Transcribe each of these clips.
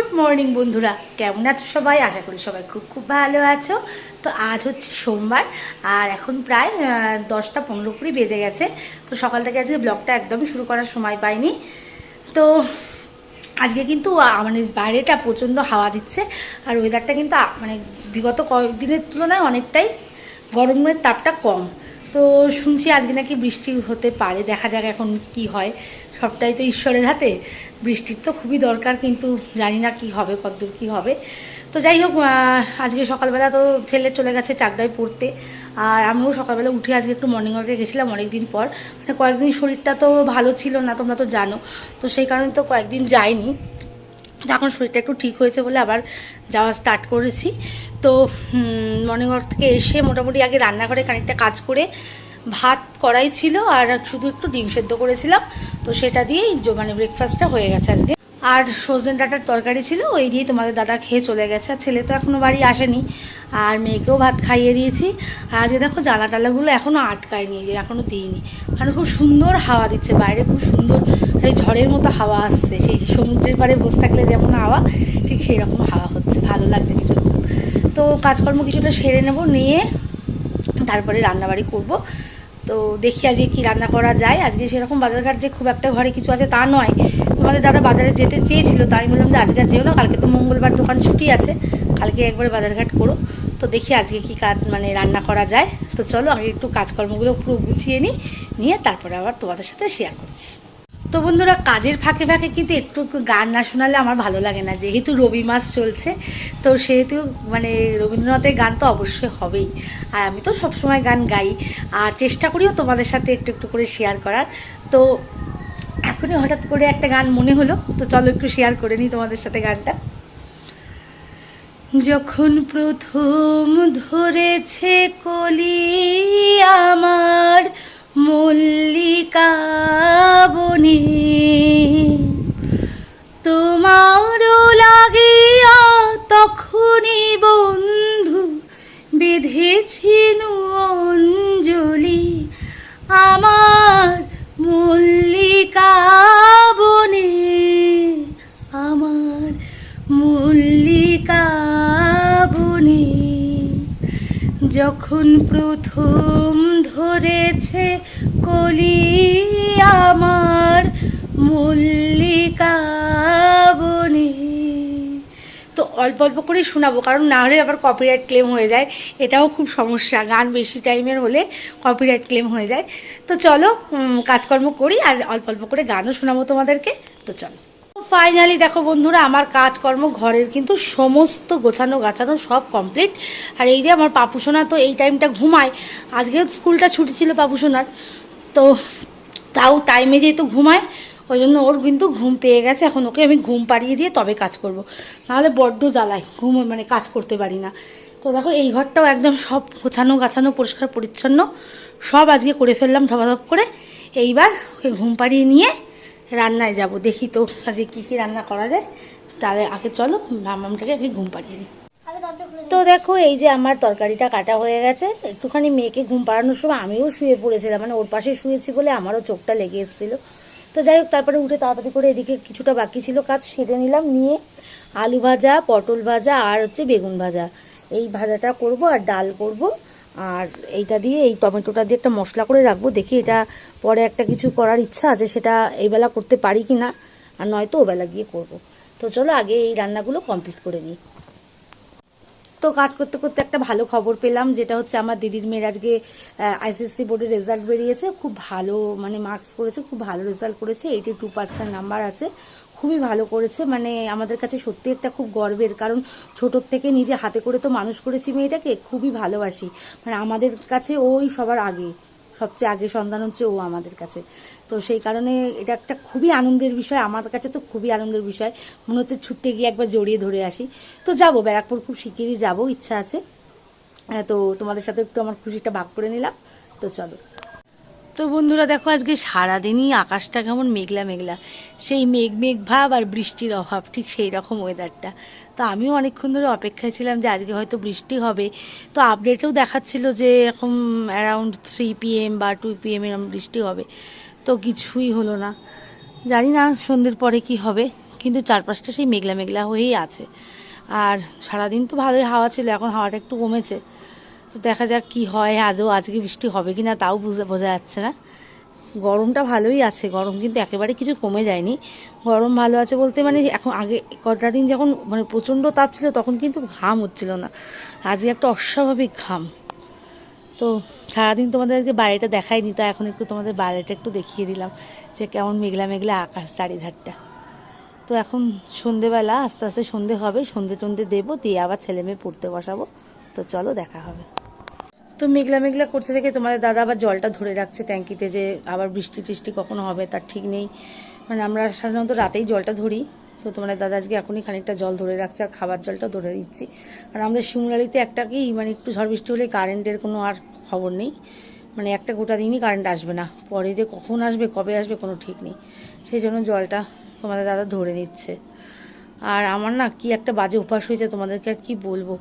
Good morning বন্ধুরা, কেমন আছো সবাই? আশা করি সবাই খুব খুব ভালো আছো। তো আজ হচ্ছে সোমবার আর এখন প্রায় 10টা 15 বেজে গেছে। তো সকাল থেকে আজকে ব্লগটা একদমই শুরু করার সময় পাইনি। তো আজকে কিন্তু মানে বাইরেটা প্রচণ্ড হাওয়া দিচ্ছে আর ওয়েদারটা কিন্তু মানে বিগত কয়েকদিনের তুলনায় অনেকটাই গরমের তাপটা কম। তো শুনছি আজকে নাকি বৃষ্টি হতে পারে, দেখা যাক এখন কি হয়। সবটাই তো ঈশ্বরের হাতে। বৃষ্টির তো খুবই দরকার, কিন্তু জানি না কি হবে, কতদূর কি হবে। তো যাই হোক, আজকে সকালবেলা তো ছেলে চলে গেছে চাকদায় পড়তে, আর আমিও সকালবেলা উঠে আজকে একটু মর্নিং ওয়াকে গেছিলাম অনেকদিন পর। মানে কয়েকদিন শরীরটা তো ভালো ছিল না, তোমরা তো জানো। তো সেই কারণে তো কয়েকদিন যাইনি। এখন শরীরটা একটু ঠিক হয়েছে বলে আবার যাওয়া স্টার্ট করেছি। তো মর্নিং ওয়াক থেকে এসে মোটামুটি আগে রান্নাঘরে খানিকটা কাজ করে, ভাত করাই ছিল আর শুধু একটু ডিম সেদ্ধ করেছিলাম। তো সেটা দিয়েই মানে ব্রেকফাস্টটা হয়ে গেছে আজকে। আর সজনে ডাঁটার তরকারি ছিল, ওই দিয়ে তোমাদের দাদা খেয়ে চলে গেছে। আর ছেলে তো এখনও বাড়ি আসেনি, আর মেয়েকেও ভাত খাইয়ে দিয়েছি। আর আজকে দেখো জ্বালা টালাগুলো এখনও আটকায়নি, এখনও দিইনি। মানে খুব সুন্দর হাওয়া দিচ্ছে বাইরে, খুব সুন্দর এই ঝড়ের মতো হাওয়া আসছে। সেই সমুদ্রের পাড়ে বসে থাকলে যেমন হাওয়া, ঠিক সেই রকম হাওয়া হচ্ছে, ভালো লাগছে কিন্তু। তো কাজকর্ম কিছুটা সেরে নেব, নিয়ে তারপরে রান্নাবাড়ি করব। তো দেখি আজকে কি রান্না করা যায়। আজকে সেরকম বাজারঘাট যে খুব একটা ঘরে কিছু আছে তা নয়। তোমাদের দাদা বাজারে যেতে চেয়েছিল, তাই বললাম যে আজকে আর যেও না, কালকে তো মঙ্গলবার, দোকান ছুটি আছে, কালকে একবারে বাজারঘাট করো। তো দেখি আজকে কি কাজ মানে রান্না করা যায়। তো চলো আমি একটু কাজকর্মগুলো পুরো গুছিয়ে নিয়ে তারপরে আবার তোমাদের সাথে শেয়ার করছি। তো বন্ধুরা, কাজের ফাঁকে ফাঁকে কিন্তু একটু গান না শোনালে আমার ভালো লাগে না। যেহেতু রবি মাস চলছে, তো সেহেতু মানে রবীন্দ্রনাথের গান তো অবশ্যই হবেই। আর আমি তো সবসময় গান গাই, আর চেষ্টা করিও তোমাদের সাথে একটু একটু করে শেয়ার করার। তো এখনই হঠাৎ করে একটা গান মনে হলো, তো চলো একটু শেয়ার করে নিই তোমাদের সাথে গানটা। যখন প্রথম ধরেছে কলি আমার মল্লিকা বনে, তোমারও লাগিয়া তখনই বন্ধু বেঁধেছি অঞ্জলি আমার মল্লিকা বনে, আমার মল্লিকা বনে। যখন প্রথম ধরেছে কলি আমার মল্লিকা বনে। তো অল্প অল্প করেই শোনাবো, কারণ না হলে আবার কপিরাইট ক্লেম হয়ে যায়। এটাও খুব সমস্যা, গান বেশি টাইমের হলে কপিরাইট ক্লেম হয়ে যায়। তো চলো কাজকর্ম করি, আর অল্প অল্প করে গানও শোনাবো তোমাদেরকে। তো চলো। ফাইনালি দেখো বন্ধুরা, আমার কাজকর্ম ঘরের কিন্তু সমস্ত গোছানো গাছানো সব কমপ্লিট। আর এই যে আমার পাপুসোনা তো এই টাইমটা ঘুমায়। আজকে স্কুলটা ছুটি ছিল পাপুসোনার, তো তাও টাইমে যেহেতু ঘুমায়, ওই জন্য ওর কিন্তু ঘুম পেয়ে গেছে। এখন ওকে আমি ঘুম পাড়িয়ে দিয়ে তবে কাজ করব, নাহলে বড্ড জ্বালায়, ঘুম মানে কাজ করতে পারি না। তো দেখো এই ঘরটাও একদম সব গোছানো গাছানো পরিষ্কার পরিচ্ছন্ন সব আজকে করে ফেললাম ধপাধপ করে। এইবার ওকে ঘুম পাড়িয়ে নিয়ে রান্নায় যাব। দেখি তো আজকে কী কী রান্না করা যায়। তাহলে আগে চলো মামামটাকে আগে ঘুম পাড়িয়ে নিই। তো দেখো এই যে আমার তরকারিটা কাটা হয়ে গেছে। একটুখানি মেয়েকে ঘুম পাড়ানোর সময় আমিও শুয়ে পড়েছিলাম, মানে ওর পাশে শুয়েছি বলে আমারও চোখটা লেগে এসেছিলো। তো যাই হোক, তারপরে উঠে তাড়াতাড়ি করে এদিকে কিছুটা বাকি ছিল কাজ সেরে নিলাম, নিয়ে আলু ভাজা, পটল ভাজা আর হচ্ছে বেগুন ভাজা, এই ভাজাটা করব আর ডাল করব। আর এইটা দিয়ে, এই টমেটোটা দিয়ে একটা মশলা করে রাখবো। দেখি এটা পরে একটা কিছু করার ইচ্ছা আছে, সেটা এইবেলা করতে পারি কি না, আর নয়তো ওবেলা গিয়ে করব। তো চলো আগে এই রান্নাগুলো কমপ্লিট করে নিই। তো কাজ করতে করতে একটা ভালো খবর পেলাম, যেটা হচ্ছে আমার দিদির মেয়ের আজকে আইসিএসসি বোর্ডের রেজাল্ট বেরিয়েছে। খুব ভালো মানে মার্কস করেছে, খুব ভালো রেজাল্ট করেছে, 82% নাম্বার আছে। খুবই ভালো করেছে, মানে আমাদের কাছে সত্যি একটা খুব গর্বের, কারণ ছোটোর থেকে নিজে হাতে করে তো মানুষ করেছি মেয়েটাকে, খুবই ভালোবাসি। মানে আমাদের কাছে ওই সবার আগে, সবচেয়ে আগে সন্তান হচ্ছে ও আমাদের কাছে। তো সেই কারণে এটা একটা খুবই আনন্দের বিষয়, আমার কাছে তো খুবই আনন্দের বিষয়। মনে হচ্ছে ছুটে গিয়ে একবার জড়িয়ে ধরে আসি। তো যাবো ব্যারাকপুর, খুব শিগগিরই যাবো, ইচ্ছা আছে। তো তোমাদের সাথে একটু আমার খুশিটা ভাগ করে নিলাম। তো চলো। তো বন্ধুরা দেখো, আজকে সারাদিনই আকাশটা কেমন মেঘলা মেঘলা, সেই মেঘ মেঘ ভাব আর বৃষ্টির অভাব, ঠিক সেই রকম ওয়েদারটা। তো আমিও অনেকক্ষণ ধরে অপেক্ষায় ছিলাম যে আজকে হয়তো বৃষ্টি হবে। তো আপডেটেও দেখাচ্ছিল যে এখন অ্যারাউন্ড 3 PM বা 2 PM এরকম বৃষ্টি হবে। তো কিছুই হলো না, জানি না সন্ধ্যের পরে কি হবে, কিন্তু চারপাশটা সেই মেঘলা মেঘলা হয়েই আছে। আর সারাদিন তো ভালোই হাওয়া ছিল, এখন হাওয়াটা একটু কমেছে। তো দেখা যাক কি হয়, আজও আজকে বৃষ্টি হবে কি না তাও বোঝা যাচ্ছে না। গরমটা ভালোই আছে, গরম কিন্তু একেবারে কিছু কমে যায়নি। গরম ভালো আছে বলতে মানে এখন আগে কটা দিন যখন মানে প্রচণ্ড তাপ ছিল তখন কিন্তু ঘাম হচ্ছিল না, আজকে একটা অস্বাভাবিক ঘাম। তো সারাদিন তোমাদেরকে বাইরেটা দেখাইনি, তো এখন একটু তোমাদের বাইরেটা একটু দেখিয়ে দিলাম যে কেমন মেঘলা মেঘলা আকাশ চারিধারটা। তো এখন সন্ধেবেলা আস্তে আস্তে সন্ধে হবে, সন্ধে টন্ধে দেবো, দিয়ে আবার ছেলে মেয়ে পড়তে বসাবো। তো চলো দেখা হবে। তো মেঘলা মেঘলা করতে থেকে তোমাদের দাদা আবার জলটা ধরে রাখছে ট্যাঙ্কিতে, যে আবার বৃষ্টি টিষ্টি কখনো হবে তার ঠিক নেই। মানে আমরা সাধারণত রাতেই জলটা ধরি, তো তোমাদের দাদা আজকে এখনই খানিকটা জল ধরে রাখছে, আর খাবার জলটা ধরে দিচ্ছি। আর আমরা শিমুরালিতে একটা কি মানে একটু ঝড় বৃষ্টি হলে কারেন্টের কোনো আর খবর নেই, মানে একটা গোটা দিনই কারেন্ট আসবে না, পরে যে কখন আসবে কবে আসবে কোনো ঠিক নেই। সেই জন্য জলটা তোমাদের দাদা ধরে নিচ্ছে। আর আমার না কি একটা বাজে অভ্যাস হয়েছে, তোমাদেরকে আর কি বলবো।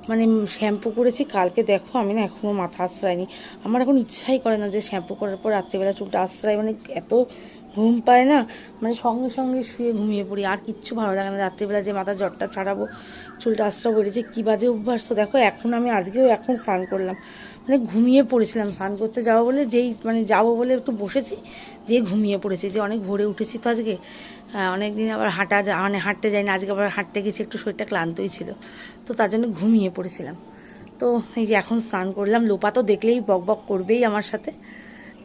মানে শ্যাম্পু করেছি কালকে, দেখো আমি না এখনও মাথা আশ্রাইনি। আমার এখন ইচ্ছাই করে না যে শ্যাম্পু করার পর রাত্রিবেলা চুলটা আশ্রাই, মানে এত ঘুম পায় না, মানে সঙ্গে সঙ্গে শুয়ে ঘুমিয়ে পড়ি, আর কিচ্ছু ভালো লাগে না। রাত্রিবেলা যে মাথা জটটা ছাড়াবো, চুলটা আশ্রা বেড়েছে, কী বাজে অভ্যাস। তো দেখো এখন আমি আজকেও এখন স্নান করলাম, মানে ঘুমিয়ে পড়েছিলাম স্নান করতে যাবো বলে, যেই মানে যাবো বলে একটু বসেছি, দিয়ে ঘুমিয়ে পড়েছি। যে অনেক ভোরে উঠেছি তো আজকে, অনেক দিন আবার মানে হাঁটতে যাই না, আজকে আবার হাঁটতে গেছি, একটু শরীরটা ক্লান্তই ছিল, তো তার জন্য ঘুমিয়ে পড়েছিলাম। তো এই যে এখন স্নান করলাম, লোপা তো দেখলেই বক বক করবেই আমার সাথে,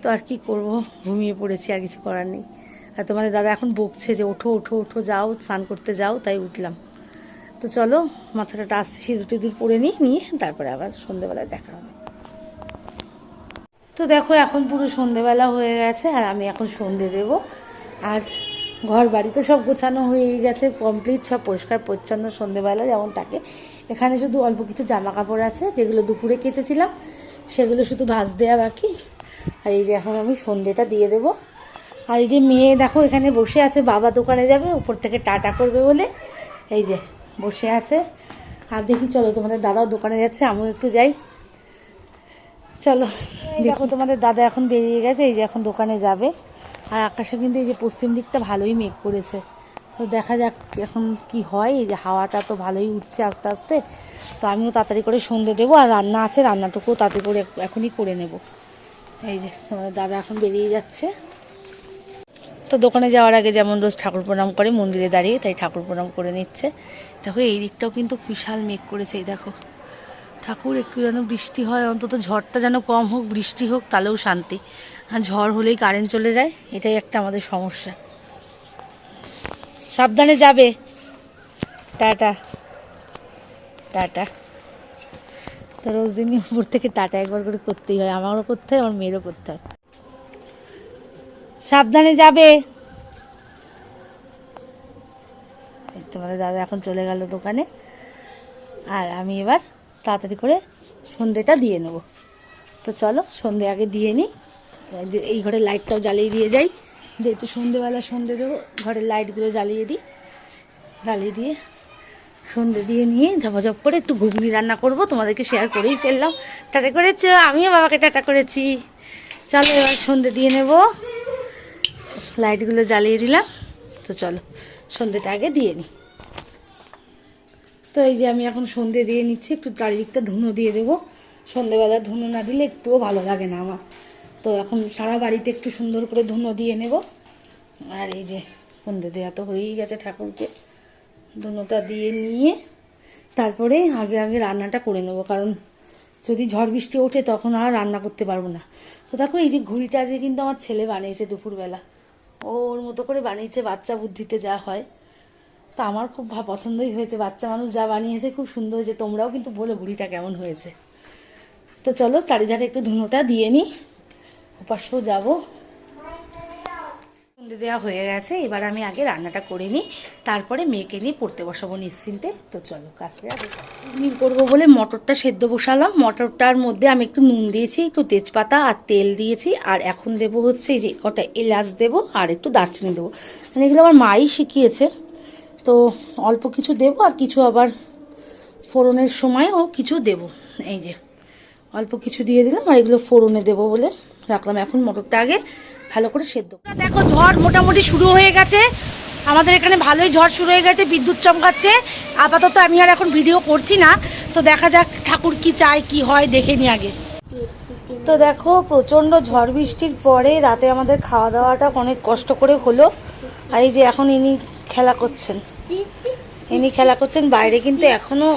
তো আর কি করব, ঘুমিয়ে পড়েছি, আর কিছু করার নেই। আর তোমাদের দাদা এখন বকছে যে ওঠো ওঠো ওঠো, যাও স্নান করতে যাও, তাই উঠলাম। তো চলো মাথাটা আসছে সিঁদুর টিঁদুর পরে নিয়ে তারপরে আবার সন্ধ্যেবেলায় দেখা হবে। তো দেখো এখন পুরো সন্ধেবেলা হয়ে গেছে, আর আমি এখন সন্ধে দেব। আর ঘর বাড়ি তো সব গোছানো হয়ে গেছে, কমপ্লিট, সব পরিষ্কার পরিচ্ছন্ন সন্ধেবেলা যেমন থাকে। এখানে শুধু অল্প কিছু জামা কাপড় আছে যেগুলো দুপুরে কেচেছিলাম, সেগুলো শুধু ভাঁজ দেওয়া বাকি। আর এই যে এখন আমি সন্ধেটা দিয়ে দেব। আর এই যে মেয়ে দেখো এখানে বসে আছে, বাবা দোকানে যাবে, উপর থেকে টাটা করবে বলে এই যে বসে আছে। আর দেখি চলো তোমাদের দাদাও দোকানে যাচ্ছে, আমিও একটু যাই, চলো। দেখো তোমাদের দাদা এখন বেরিয়ে গেছে, এই যে এখন দোকানে যাবে। আর আকাশে কিন্তু এই যে পশ্চিম দিকটা ভালোই মেঘ করেছে, তো দেখা যাক এখন কি হয়। এই যে হাওয়াটা তো ভালোই উঠছে আস্তে আস্তে, তো আমিও তাড়াতাড়ি করে সন্ধে দেবো। আর রান্না আছে, রান্নাটুকুও তাড়াতাড়ি করে এখনই করে নেব। এই যে তোমাদের দাদা এখন বেরিয়ে যাচ্ছে। তো দোকানে যাওয়ার আগে যেমন রোজ ঠাকুর প্রণাম করে মন্দিরে দাঁড়িয়ে, তাই ঠাকুর প্রণাম করে নিচ্ছে। দেখো এই দিকটাও কিন্তু বিশাল মেঘ করেছে, এই দেখো। ঠাকুর একটু যেন বৃষ্টি হয়, অন্তত ঝড়টা যেন কম হোক, বৃষ্টি হোক, তাহলেও শান্তি। আর ঝড় হলেই কারেন্ট চলে যায়, এটাই একটা আমাদের সমস্যা। সাবধানে যাবে, টাটা টাটা। তো রোজ দিনই উপর থেকে টাটা একবার করে করতেই হয়, আমারও করতে হয়, আমার মেয়েরও করতে হয়। সাবধানে যাবে। তোমাদের দাদা এখন চলে গেল দোকানে, আর আমি এবার তাড়াতাড়ি করে সন্ধেটা দিয়ে নেব। তো চলো সন্ধে আগে দিয়ে নিই, এই ঘরের লাইটটাও জ্বালিয়ে দিয়ে যাই, যেহেতু সন্ধেবেলা সন্ধে দেবো, ঘরের লাইটগুলো জ্বালিয়ে দিয়ে সন্ধে দিয়ে নিয়ে ঝপঝপ করে একটু ঘুগনি রান্না করব, তোমাদেরকে শেয়ার করেই ফেললাম। টাটা করেছো, আমিও বাবাকে টাটা করেছি। চলো এবার সন্ধে দিয়ে নেব, লাইটগুলো জ্বালিয়ে দিলাম। তো চলো সন্ধেটা আগে দিয়ে নিই। তো এই যে আমি এখন সন্ধে দিয়ে নিচ্ছি, একটু চারিদিকটা ধুনো দিয়ে দেবো। সন্ধেবেলা ধুনো না দিলে একটুও ভালো লাগে না আমার, তো এখন সারা বাড়িতে একটু সুন্দর করে ধুনো দিয়ে নেব। আর এই যে সন্ধে দেওয়া তো হয়েই গেছে, ঠাকুরকে ধুনোটা দিয়ে নিয়ে তারপরে আগে রান্নাটা করে নেব, কারণ যদি ঝড় বৃষ্টি ওঠে তখন আর রান্না করতে পারবো না। তো দেখো এই যে ঘুড়িটা আজকে কিন্তু আমার ছেলে বানিয়েছে দুপুরবেলা, ওর মতো করে বানিয়েছে, বাচ্চা বুদ্ধিতে যা হয়। তা আমার খুব পছন্দই হয়েছে, বাচ্চা মানুষ যা বানিয়েছে খুব সুন্দর হয়েছে। তোমরাও কিন্তু বলো ঘুড়িটা কেমন হয়েছে। তো চলো চারিধারে একটু ধুনোটা দিয়ে নিই, ওপাশেও যাবো। সন্ধে দেওয়া হয়ে গেছে, এবার আমি আগে রান্নাটা করে নিই, তারপরে মেয়েকে নিয়ে পড়তে বসাবো নিশ্চিন্তে। তো চলো কাছে আগে ঘুগনি করবো বলে মটরটা সেদ্ধ বসালাম। মটরটার মধ্যে আমি একটু নুন দিয়েছি, একটু তেজপাতা আর তেল দিয়েছি, আর এখন দেবো হচ্ছে এই যে কটা এলাচ দেবো, আর একটু দারচিনি দেবো, মানে এগুলো আমার মাই শিখিয়েছে। তো অল্প কিছু দেবো, আর কিছু আবার ফোড়নের সময়ও কিছু দেবো। এই যে অল্প কিছু দিয়ে দিলাম, আর এগুলো ফোড়নে দেবো বলে রাখলাম। এখন মটরটা আগে ভালো করে সেদ্ধ। দেখো ঝড় মোটামুটি শুরু হয়ে গেছে, আমাদের এখানে ভালোই ঝড় শুরু হয়ে গেছে, বিদ্যুৎ চমকাচ্ছে। আপাতত আমি আর এখন ভিডিও করছি না, তো দেখা যাক ঠাকুর কি চায় কি হয় দেখে নি আগে। তো দেখো প্রচণ্ড ঝড় বৃষ্টির পরে রাতে আমাদের খাওয়া দাওয়াটা অনেক কষ্ট করে হলো। আর এই যে এখন ইনি খেলা করছেন, বাইরে কিন্তু এখনো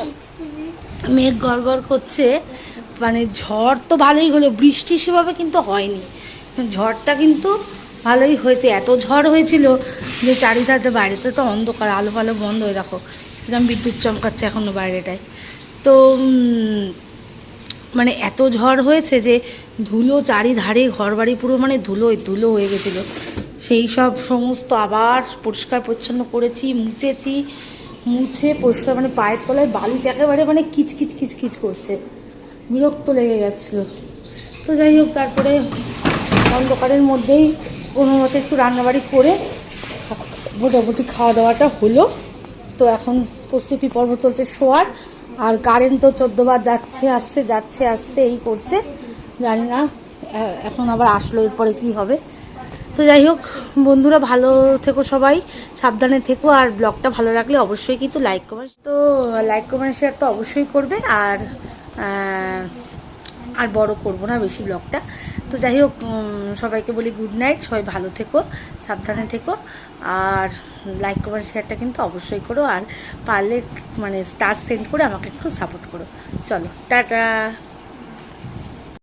মেঘ গড় করছে। মানে ঝড় তো ভালোই হলো, বৃষ্টি সেভাবে কিন্তু হয়নি, ঝড়টা কিন্তু ভালোই হয়েছে। এত ঝড় হয়েছিল যে চারিধারে, বাইরেতে তো অন্ধকার, আলো ফালো বন্ধ হয়ে, দেখো কিরকম বিদ্যুৎ চমকাচ্ছে এখনও বাইরেটায়। তো মানে এত ঝড় হয়েছে যে ধুলো চারিধারে, ঘর বাড়ি পুরো মানে ধুলো হয়ে গেছিলো। সেই সব সমস্ত আবার পরিষ্কার পরিচ্ছন্ন করেছি, মুছে পরিষ্কার, মানে পায়ের তলায় বালিটা একেবারে মানে কিচকিচ করছে, বিরক্ত লেগে গেছিলো। তো যাই হোক, তারপরে অন্ধকারের মধ্যেই কোনো মতে একটু রান্নাবাড়ি করে মোটামুটি খাওয়া দাওয়াটা হলো। তো এখন প্রস্তুতি পর্ব চলছে শোয়ার। আর কারেন্ট তো 14 বার যাচ্ছে আসছে এই করছে, জানি না এখন আবার আসলো, এরপরে কি হবে। তো যাই হোক বন্ধুরা, ভালো থেকো সবাই, সাবধানে থেকো। আর ব্লগটা ভালো লাগলে অবশ্যই কিন্তু লাইক কমেন্ট শেয়ার তো অবশ্যই করবে। আর বড় করব না বেশি ব্লগটা। তো যাই হোক, সবাইকে বলি গুড নাইট, সবাই ভালো থেকো, সাবধানে থেকো। আর লাইক কমেন্ট শেয়ারটা কিন্তু অবশ্যই করো। আর পারলে মানে স্টার সেন্ড করে আমাকে একটু সাপোর্ট করো। চলো টাটা।